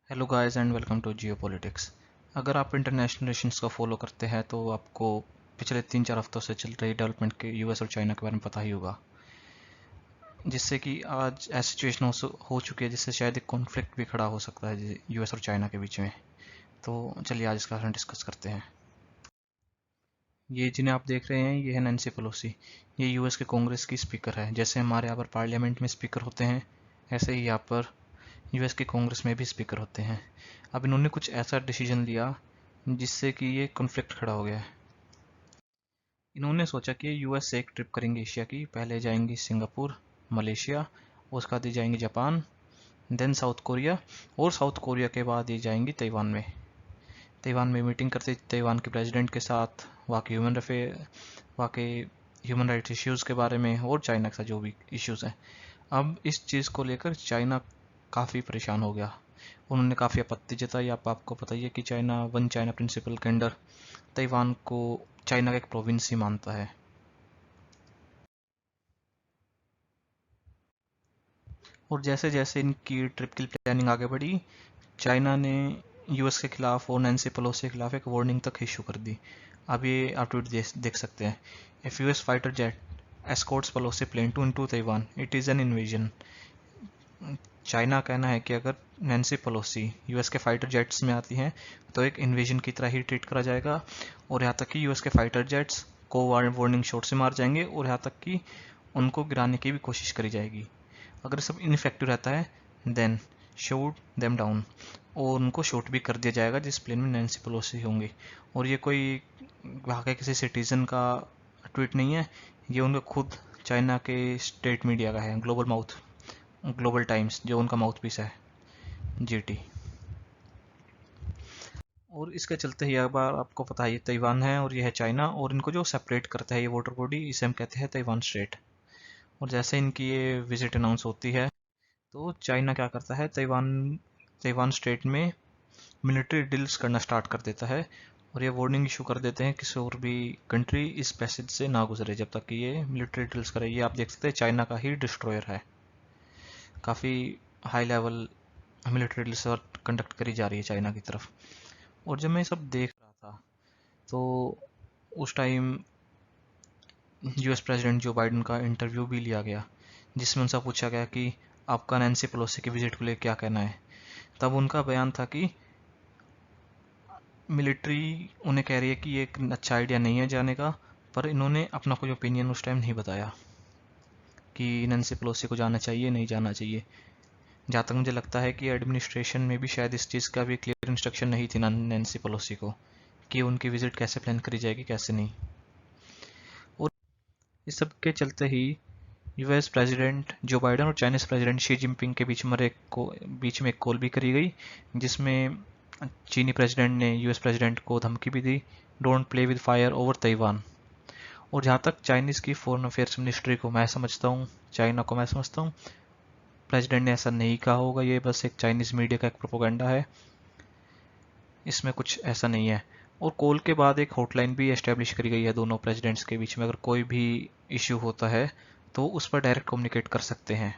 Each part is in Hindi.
Hello guys and welcome to geopolitics. अगर आप इंटरनेशनल रिलेशंस को फॉलो करते हैं तो आपको पिछले 3-4 हफ्तों से चल रही डेवलपमेंट के यूएस और चाइना के बारे में पता ही होगा, जिससे कि आज ऐसी सिचुएशन हो चुकी है जिससे शायद एक कॉन्फ्लिक्ट भी खड़ा हो सकता है यूएस और चाइना के बीच में। तो चलिए आज इसका हम डिस्कस करते हैं। ये जिन्हें आप देख रहे हैं ये है नैन्सी पेलोसी। ये यूएस के कांग्रेस की स्पीकर है। जैसे हमारे यहाँ पर पार्लियामेंट में स्पीकर होते हैं, ऐसे ही यहाँ पर यूएस के कांग्रेस में भी स्पीकर होते हैं। अब इन्होंने कुछ ऐसा डिसीजन लिया जिससे कि ये कॉन्फ्लिक्ट खड़ा हो गया है। इन्होंने सोचा कि यूएस से एक ट्रिप करेंगे एशिया की। पहले जाएंगी सिंगापुर, मलेशिया, उसके बाद ये जाएंगे जापान, देन साउथ कोरिया, और साउथ कोरिया के बाद ये जाएंगी ताइवान में। ताइवान में मीटिंग करते ताइवान के प्रेसिडेंट के साथ, वहाँ के ह्यूमन राइट्स इश्यूज़ के बारे में और चाइना के साथ जो भी इश्यूज़ हैं। अब इस चीज़ को लेकर चाइना काफ़ी परेशान हो गया। उन्होंने काफ़ी आपत्ति जताई। आपको पता ही है कि चाइना वन चाइना प्रिंसिपल के अंडर ताइवान को चाइना का एक प्रोविंस ही मानता है। और जैसे जैसे इनकी ट्रिप की प्लानिंग आगे बढ़ी, चाइना ने यूएस के खिलाफ और नैन्सी पेलोसी के खिलाफ एक वार्निंग तक इशू कर दी। अब ये आप ट्वीट देख सकते हैं। If US fighter jet escorts Pelosi plane to into Taiwan, it is an invasion। China कहना है कि अगर नैन्सी पेलोसी यूएस के फाइटर जेट्स में आती हैं तो एक इन्वेजन की तरह ही ट्रीट करा जाएगा, और यहाँ तक कि यूएस के फाइटर जेट्स को वार्निंग शॉट से मार जाएंगे, और यहाँ तक कि उनको गिराने की भी कोशिश करी जाएगी। अगर सब इनफेक्टिव रहता है देन शूट देम डाउन, और उनको शूट भी कर दिया जाएगा जिस प्लेन में नैन्सी पेलोसी होंगी। और ये कोई वहाँ के किसी सिटीजन का ट्वीट नहीं है, ये उनका खुद चाइना के स्टेट मीडिया का है, ग्लोबल टाइम्स जो उनका माउथ पीस है, जीटी। और इसके चलते ही एक बार आपको पता है ये ताइवान है और ये है चाइना, और इनको जो सेपरेट करता है ये वाटर बॉडी, इसे हम कहते हैं ताइवान स्टेट। और जैसे इनकी ये विजिट अनाउंस होती है तो चाइना क्या करता है, ताइवान स्टेट में मिलिट्री डील्स करना स्टार्ट कर देता है, और ये वार्निंग इशू कर देते हैं किसी और भी कंट्री इस पैसेज से ना गुजरे जब तक कि ये मिलिट्री डील्स करे। ये आप देख सकते हैं चाइना का ही डिस्ट्रॉयर है। काफ़ी high level military deals conduct करी जा रही है चाइना की तरफ। और जब मैं ये सब देख रहा था तो उस time US president Joe Biden का इंटरव्यू भी लिया गया, जिसमें उनसे पूछा गया कि आपका नैन्सी पेलोसी की विजिट को लेकर क्या कहना है। तब उनका बयान था कि मिलिट्री उन्हें कह रही है कि ये एक अच्छा आइडिया नहीं है जाने का, पर इन्होंने अपना कोई ओपिनियन उस टाइम नहीं बताया कि नैन्सी पेलोसी को जाना चाहिए नहीं जाना चाहिए। जहाँ तक मुझे लगता है कि एडमिनिस्ट्रेशन में भी शायद इस चीज़ का भी क्लियर इंस्ट्रक्शन नहीं थी नैन्सी पेलोसी को कि उनकी विजिट कैसे प्लान करी जाएगी कैसे नहीं। और इस सब के चलते ही यूएस प्रेसिडेंट जो बाइडेन और चाइनीज प्रेसिडेंट शी जिनपिंग के बीच में एक कॉल भी करी गई, जिसमें चीनी प्रेसिडेंट ने यूएस प्रेसिडेंट को धमकी भी दी, don't play with fire over Taiwan. और जहाँ तक चाइनीज़ की फॉरेन अफेयर्स मिनिस्ट्री को मैं समझता हूँ, चाइना को मैं समझता हूँ, प्रेसिडेंट ने ऐसा नहीं कहा होगा। ये बस एक चाइनीज़ मीडिया का एक प्रोपोगंडा है, इसमें कुछ ऐसा नहीं है। और कॉल के बाद एक हॉटलाइन भी एस्टेब्लिश करी गई है दोनों प्रेसिडेंट्स के बीच में। अगर कोई भी इशू होता है तो उस पर डायरेक्ट कम्युनिकेट कर सकते हैं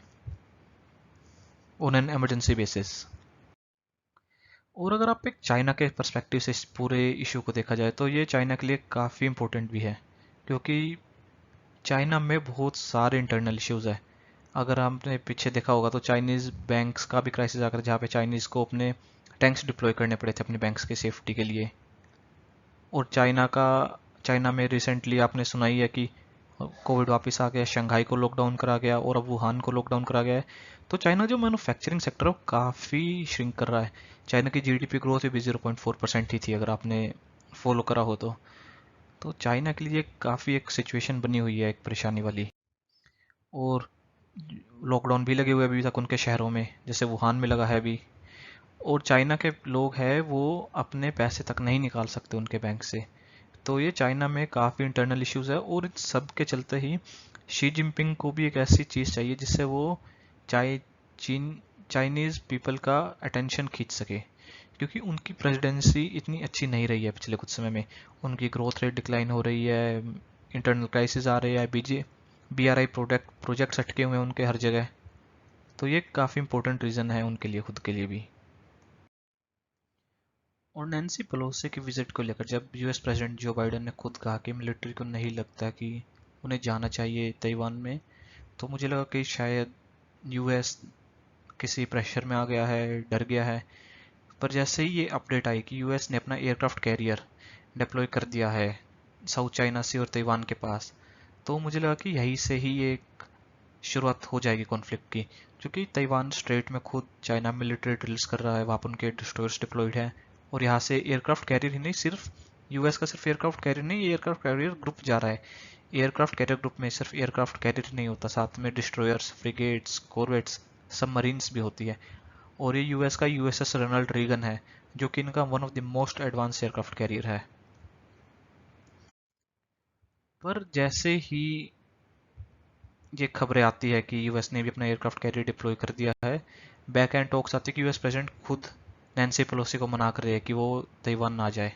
ऑन एन इमरजेंसी बेसिस। और अगर आप एक चाइना के पर्सपेक्टिव से इस पूरे इशू को देखा जाए तो ये चाइना के लिए काफ़ी इम्पोर्टेंट भी है, क्योंकि चाइना में बहुत सारे इंटरनल इश्यूज है। अगर आपने पीछे देखा होगा तो चाइनीज़ बैंक्स का भी क्राइसिस आकर, जहाँ पे चाइनीज़ को अपने टैंक्स डिप्लॉय करने पड़े थे अपने बैंक्स की सेफ्टी के लिए। और चाइना में रिसेंटली आपने सुना ही है कि कोविड वापस आ गया, शंघाई को लॉकडाउन करा गया और अब वुहान को लॉकडाउन करा गया है। तो चाइना जो मैन्युफैक्चरिंग सेक्टर है वो काफ़ी श्रिंक कर रहा है। चाइना की जीडीपी ग्रोथ भी 0.4% ही थी अगर आपने फॉलो करा हो तो चाइना के लिए काफ़ी एक सिचुएशन बनी हुई है, एक परेशानी वाली। और लॉकडाउन भी लगे हुए अभी तक उनके शहरों में, जैसे वुहान में लगा है अभी। और चाइना के लोग हैं वो अपने पैसे तक नहीं निकाल सकते उनके बैंक से। तो ये चाइना में काफ़ी इंटरनल इश्यूज है, और इन सब के चलते ही शी जिनपिंग को भी एक ऐसी चीज़ चाहिए जिससे वो चाइ चीन चाइनीज़ पीपल का अटेंशन खींच सके, क्योंकि उनकी प्रेसिडेंसी इतनी अच्छी नहीं रही है पिछले कुछ समय में। उनकी ग्रोथ रेट डिक्लाइन हो रही है, इंटरनल क्राइसिस आ रहे हैं, BRI प्रोजेक्ट्स अटके हुए हैं उनके हर जगह। तो ये काफ़ी इंपॉर्टेंट रीज़न है उनके लिए, खुद के लिए भी। और नैन्सी पेलोसी की विजिट को लेकर जब यूएस प्रेसिडेंट जो बाइडेन ने खुद कहा कि मिलिट्री को नहीं लगता कि उन्हें जाना चाहिए ताइवान में, तो मुझे लगा कि शायद यूएस किसी प्रेशर में आ गया है, डर गया है। पर जैसे ही ये अपडेट आई कि यूएस ने अपना एयरक्राफ्ट कैरियर डिप्लॉय कर दिया है साउथ चाइना सी और ताइवान के पास, तो मुझे लगा कि यहीं से ही एक शुरुआत हो जाएगी कॉन्फ्लिक्ट की। क्योंकि ताइवान स्ट्रेट में खुद चाइना मिलिट्री ड्रिल्स कर रहा है, वहाँ पर उनके डिस्ट्रॉयर्स डिप्लॉयड हैं, और यहाँ से एयरक्राफ्ट कैरियर ही नहीं, सिर्फ यूएस का सिर्फ एयरक्राफ्ट कैरियर नहीं, एयरक्राफ्ट कैरियर ग्रुप जा रहा है। एयरक्राफ्ट कैरियर ग्रुप में सिर्फ एयरक्राफ्ट कैरियर ही नहीं होता, साथ में डिस्ट्रॉयर्स, फ्रिगेट्स, कॉर्वेट्स, सबमरीन्स भी होती है। और ये यूएस का यूएसएस रोनाल्ड रीगन है, जो कि इनका one of the most advance aircraft carrier है। पर जैसे ही ये खबरें आती है कि यूएस ने भी अपना एयरक्राफ्ट कैरियर डिप्लॉय कर दिया है, बैक एंड टॉक्स आती है कि यूएस प्रेसिडेंट खुद नैन्सी पेलोसी को मना कर रहे हैं कि वो ताइवान ना जाए।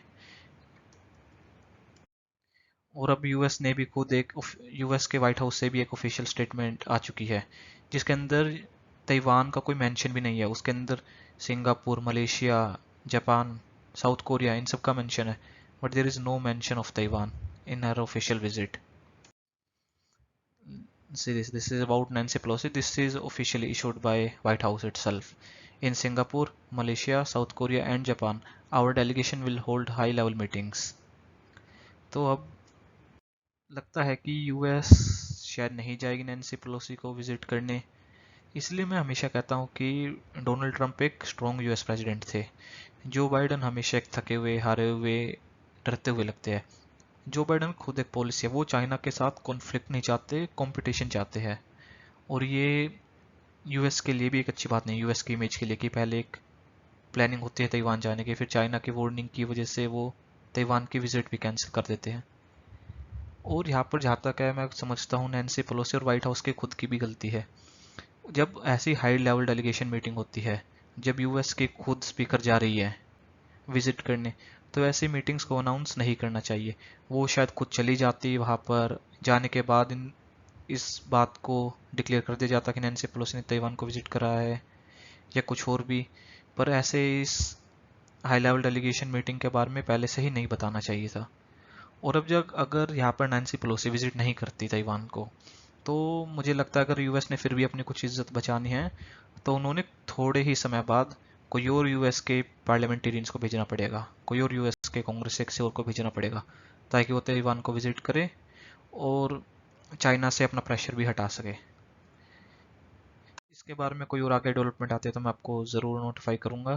और अब यूएस ने भी खुद एक यूएस के व्हाइट हाउस से भी एक ऑफिशियल स्टेटमेंट आ चुकी है, जिसके अंदर ताइवान का कोई मेंशन भी नहीं है। उसके अंदर Singapore, Malaysia, Japan, South Korea, इन सब का मेंशन है, but there is no mention of Taiwan in her official visit. See this is about Nancy Pelosi. This is officially issued by White House itself. In Singapore, Malaysia, South Korea and Japan, our delegation will hold high level meetings. तो अब लगता है कि यूएस शायद नहीं जाएगी नैन्सी पेलोसी को विजिट करने। इसलिए मैं हमेशा कहता हूँ कि डोनाल्ड ट्रंप एक स्ट्रॉन्ग यूएस प्रेसिडेंट थे। जो बाइडन हमेशा एक थके हुए, हारे हुए, डरते हुए लगते हैं। जो बाइडन खुद एक पॉलिसी है, वो चाइना के साथ कॉन्फ्लिक्ट नहीं चाहते, कंपटीशन चाहते हैं। और ये यूएस के लिए भी एक अच्छी बात नहीं, यूएस की इमेज के लिए, कि पहले एक प्लानिंग होती है ताइवान जाने की, फिर चाइना की वार्निंग की वजह से वो ताइवान की विजिट भी कैंसिल कर देते हैं। और यहाँ पर जहाँ तक है, मैं समझता हूँ नैन्सी पेलोसी और व्हाइट हाउस की खुद की भी गलती है। जब ऐसी हाई लेवल डेलीगेशन मीटिंग होती है, जब यूएस की खुद स्पीकर जा रही है विजिट करने, तो ऐसी मीटिंग्स को अनाउंस नहीं करना चाहिए। वो शायद खुद चली जाती, वहाँ पर जाने के बाद इस बात को डिक्लेयर कर दिया जाता कि नैन्सी पेलोसी ने ताइवान को विजिट करा है, या कुछ और भी। पर ऐसे इस हाई लेवल डेलीगेशन मीटिंग के बारे में पहले से ही नहीं बताना चाहिए था। और अब जब अगर यहाँ पर नैन्सी पेलोसी विजिट नहीं करती ताइवान को, तो मुझे लगता है अगर यूएस ने फिर भी अपनी कुछ इज्जत बचानी है, तो उन्होंने थोड़े ही समय बाद कोई और यूएस के पार्लियामेंटेरियंस को भेजना पड़ेगा, कोई और यूएस के कांग्रेस से और को भेजना पड़ेगा, ताकि वो ताइवान को विजिट करे और चाइना से अपना प्रेशर भी हटा सके। इसके बारे में कोई और आगे डेवलपमेंट आते हैं तो मैं आपको ज़रूर नोटिफाई करूँगा।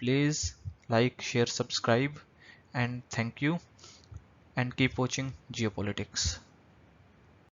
Please like, share, subscribe, and thank you, and keep watching geopolitics.